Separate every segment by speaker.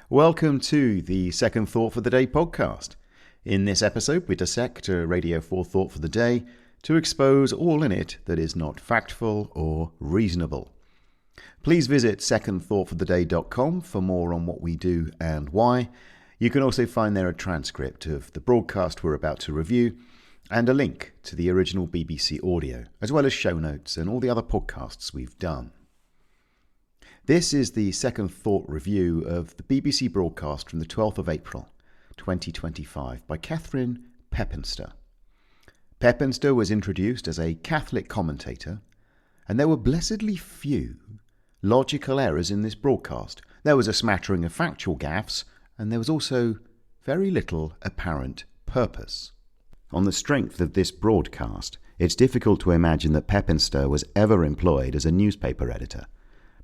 Speaker 1: Welcome to the Second Thought for the Day podcast. In this episode, we dissect a Radio 4 thought for the day to expose all in it that is not factful or reasonable. Please visit secondthoughtfortheday.com for more on what we do and why. You can also find there a transcript of the broadcast we're about to review and a link to the original BBC audio, as well as show notes and all the other podcasts we've done. This is the Second Thought review of the BBC broadcast from the 12th of April, 2025 by Catherine Pepinster. Pepinster was introduced as a Catholic commentator, and there were blessedly few logical errors in this broadcast. There was a smattering of factual gaffes, and there was also very little apparent purpose. On the strength of this broadcast, it's difficult to imagine that Pepinster was ever employed as a newspaper editor.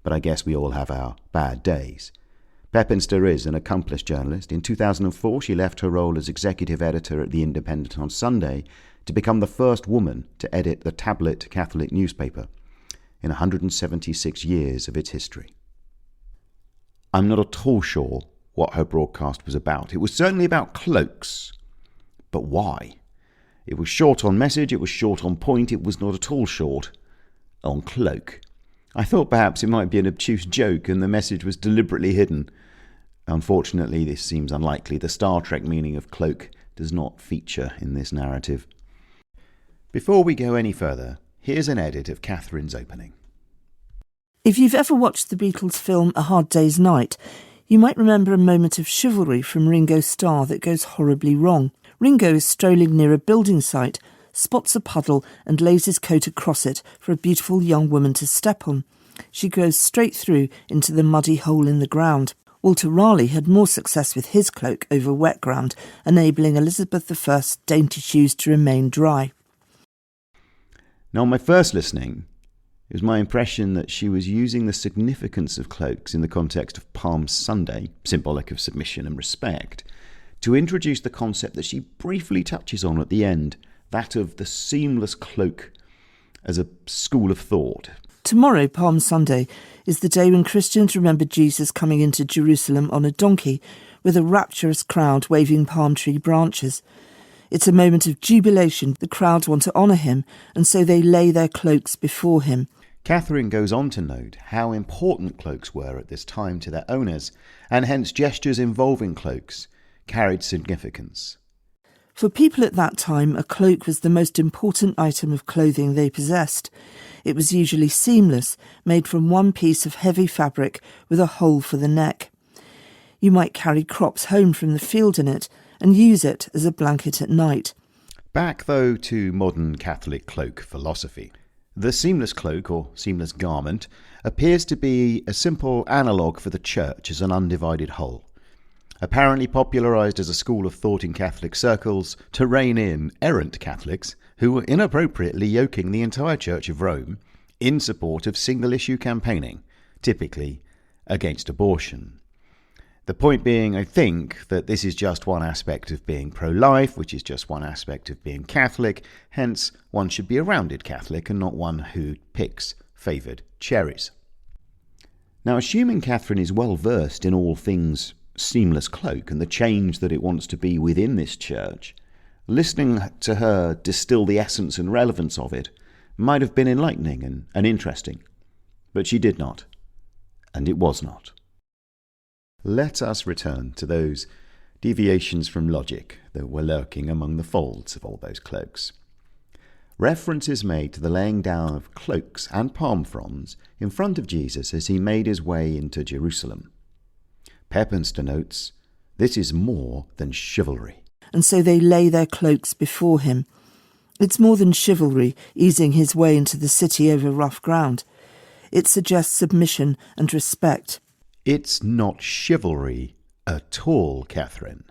Speaker 1: But I guess we all have our bad days. Pepinster is an accomplished journalist. In 2004, she left her role as executive editor at The Independent on Sunday to become the first woman to edit the tablet Catholic newspaper in 176 years of its history. I'm not at all sure what her broadcast was about. It was certainly about cloaks. But why? It was short on message, it was short on point, it was not at all short on cloak. I thought perhaps it might be an obtuse joke and the message was deliberately hidden. Unfortunately, this seems unlikely. The Star Trek meaning of cloak does not feature in this narrative. Before we go any further, here's an edit of Catherine's opening.
Speaker 2: If you've ever watched the Beatles' film A Hard Day's Night, you might remember a moment of chivalry from Ringo Starr that goes horribly wrong. Ringo is strolling near a building site, spots a puddle and lays his coat across it for a beautiful young woman to step on. She goes straight through into the muddy hole in the ground. Walter Raleigh had more success with his cloak over wet ground, enabling Elizabeth I's dainty shoes to remain dry.
Speaker 1: Now, on my first listening, it was my impression that she was using the significance of cloaks in the context of Palm Sunday, symbolic of submission and respect, to introduce the concept that she briefly touches on at the end, that of the seamless cloak as a school of thought.
Speaker 2: Tomorrow, Palm Sunday, is the day when Christians remember Jesus coming into Jerusalem on a donkey with a rapturous crowd waving palm tree branches. It's a moment of jubilation. The crowd want to honour him, and so they lay their cloaks before him.
Speaker 1: Catherine goes on to note how important cloaks were at this time to their owners, and hence gestures involving cloaks carried significance.
Speaker 2: For people at that time, a cloak was the most important item of clothing they possessed. It was usually seamless, made from one piece of heavy fabric with a hole for the neck. You might carry crops home from the field in it and use it as a blanket at night.
Speaker 1: Back, though, to modern Catholic cloak philosophy. The seamless cloak, or seamless garment, appears to be a simple analogue for the church as an undivided whole. Apparently popularised as a school of thought in Catholic circles to rein in errant Catholics who were inappropriately yoking the entire Church of Rome in support of single-issue campaigning, typically against abortion. The point being, I think, that this is just one aspect of being pro-life, which is just one aspect of being Catholic, hence one should be a rounded Catholic and not one who picks favoured cherries. Now, assuming Catherine is well versed in all things seamless cloak and the change that it wants to be within this church, listening to her distill the essence and relevance of it might have been enlightening and interesting. But she did not, and it was not. Let us return to those deviations from logic that were lurking among the folds of all those cloaks. Reference is made to the laying down of cloaks and palm fronds in front of Jesus as he made his way into Jerusalem. Pepinster notes, this is more than chivalry.
Speaker 2: And so they lay their cloaks before him. It's more than chivalry, easing his way into the city over rough ground. It suggests submission and respect.
Speaker 1: It's not chivalry at all, Catherine.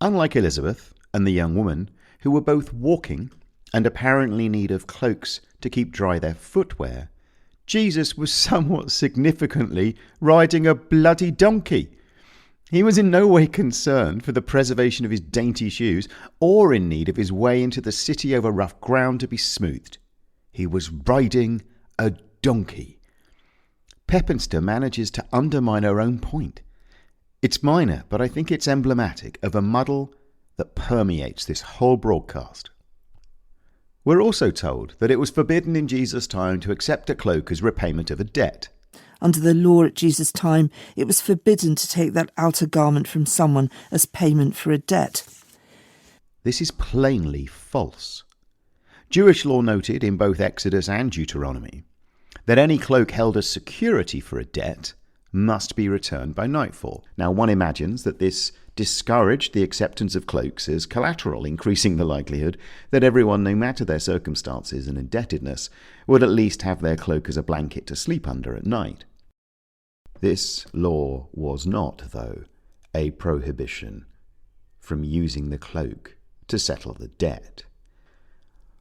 Speaker 1: Unlike Elizabeth and the young woman, who were both walking and apparently in need of cloaks to keep dry their footwear, Jesus was somewhat significantly riding a bloody donkey. He was in no way concerned for the preservation of his dainty shoes or in need of his way into the city over rough ground to be smoothed. He was riding a donkey. Pepinster manages to undermine her own point. It's minor, but I think it's emblematic of a muddle that permeates this whole broadcast. We're also told that it was forbidden in Jesus' time to accept a cloak as repayment of a debt.
Speaker 2: Under the law at Jesus' time, it was forbidden to take that outer garment from someone as payment for a debt.
Speaker 1: This is plainly false. Jewish law noted in both Exodus and Deuteronomy that any cloak held as security for a debt must be returned by nightfall. Now, one imagines that this discouraged the acceptance of cloaks as collateral, increasing the likelihood that everyone, no matter their circumstances and indebtedness, would at least have their cloak as a blanket to sleep under at night. This law was not, though, a prohibition from using the cloak to settle the debt.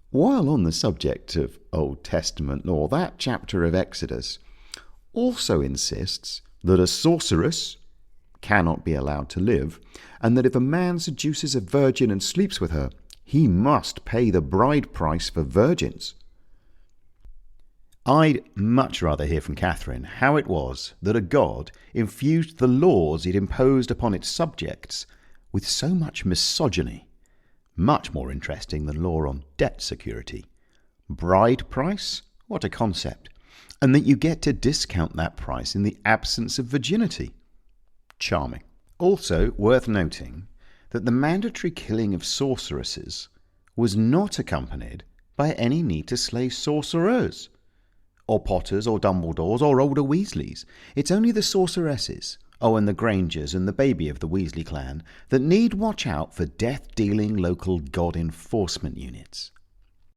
Speaker 1: While on the subject of Old Testament law, that chapter of Exodus also insists that a sorceress cannot be allowed to live, and that if a man seduces a virgin and sleeps with her, he must pay the bride price for virgins. I'd much rather hear from Catherine how it was that a god infused the laws it imposed upon its subjects with so much misogyny. Much more interesting than law on debt security. Bride price? What a concept. And that you get to discount that price in the absence of virginity. Charming. Also worth noting that the mandatory killing of sorceresses was not accompanied by any need to slay sorcerers, or Potters, or Dumbledores, or older Weasleys. It's only the sorceresses, and the Grangers and the baby of the Weasley clan, that need watch out for death-dealing local god enforcement units.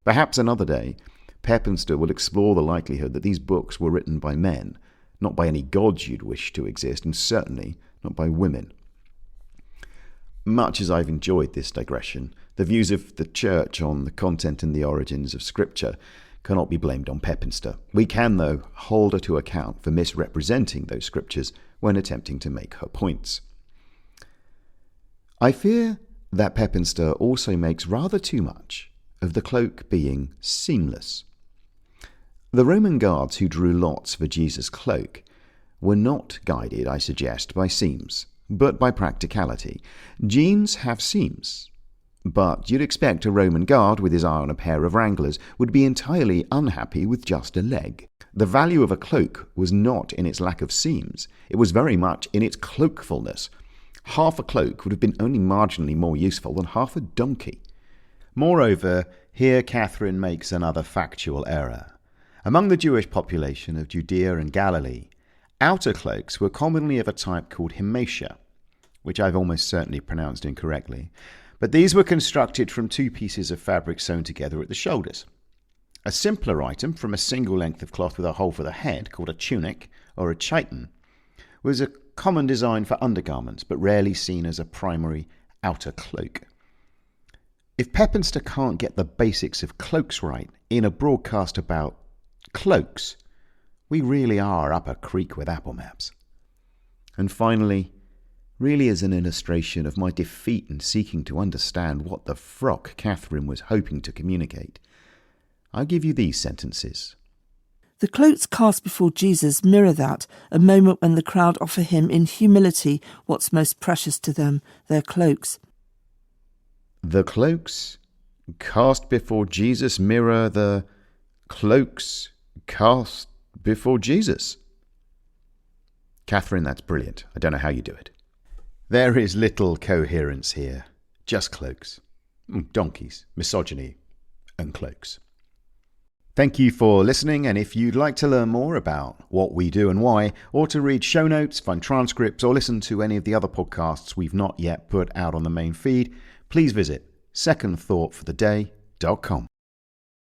Speaker 1: Perhaps another day, Pepinster will explore the likelihood that these books were written by men, not by any gods you'd wish to exist, and certainly not by women. Much as I've enjoyed this digression, the views of the Church on the content and the origins of Scripture cannot be blamed on Pepinster. We can, though, hold her to account for misrepresenting those Scriptures when attempting to make her points. I fear that Pepinster also makes rather too much of the cloak being seamless. The Roman guards who drew lots for Jesus' cloak were not guided, I suggest, by seams, but by practicality. Jeans have seams, but you'd expect a Roman guard with his eye on a pair of Wranglers would be entirely unhappy with just a leg. The value of a cloak was not in its lack of seams, it was very much in its cloakfulness. Half a cloak would have been only marginally more useful than half a donkey. Moreover, here Catherine makes another factual error. Among the Jewish population of Judea and Galilee, outer cloaks were commonly of a type called himatia, which I've almost certainly pronounced incorrectly, but these were constructed from two pieces of fabric sewn together at the shoulders. A simpler item from a single length of cloth with a hole for the head, called a tunic or a chiton, was a common design for undergarments, but rarely seen as a primary outer cloak. If Pepinster can't get the basics of cloaks right in a broadcast about cloaks, we really are up a creek with apple maps. And finally, really as an illustration of my defeat in seeking to understand what the frock Catherine was hoping to communicate, I'll give you these sentences.
Speaker 2: The cloaks cast before Jesus mirror that, a moment when the crowd offer him in humility what's most precious to them, their cloaks.
Speaker 1: The cloaks cast before Jesus mirror the cloaks cast before Jesus. Catherine, that's brilliant. I don't know how you do it. There is little coherence here. Just cloaks. Donkeys, misogyny, and cloaks. Thank you for listening, and if you'd like to learn more about what we do and why, or to read show notes, find transcripts, or listen to any of the other podcasts we've not yet put out on the main feed, please visit secondthoughtfortheday.com.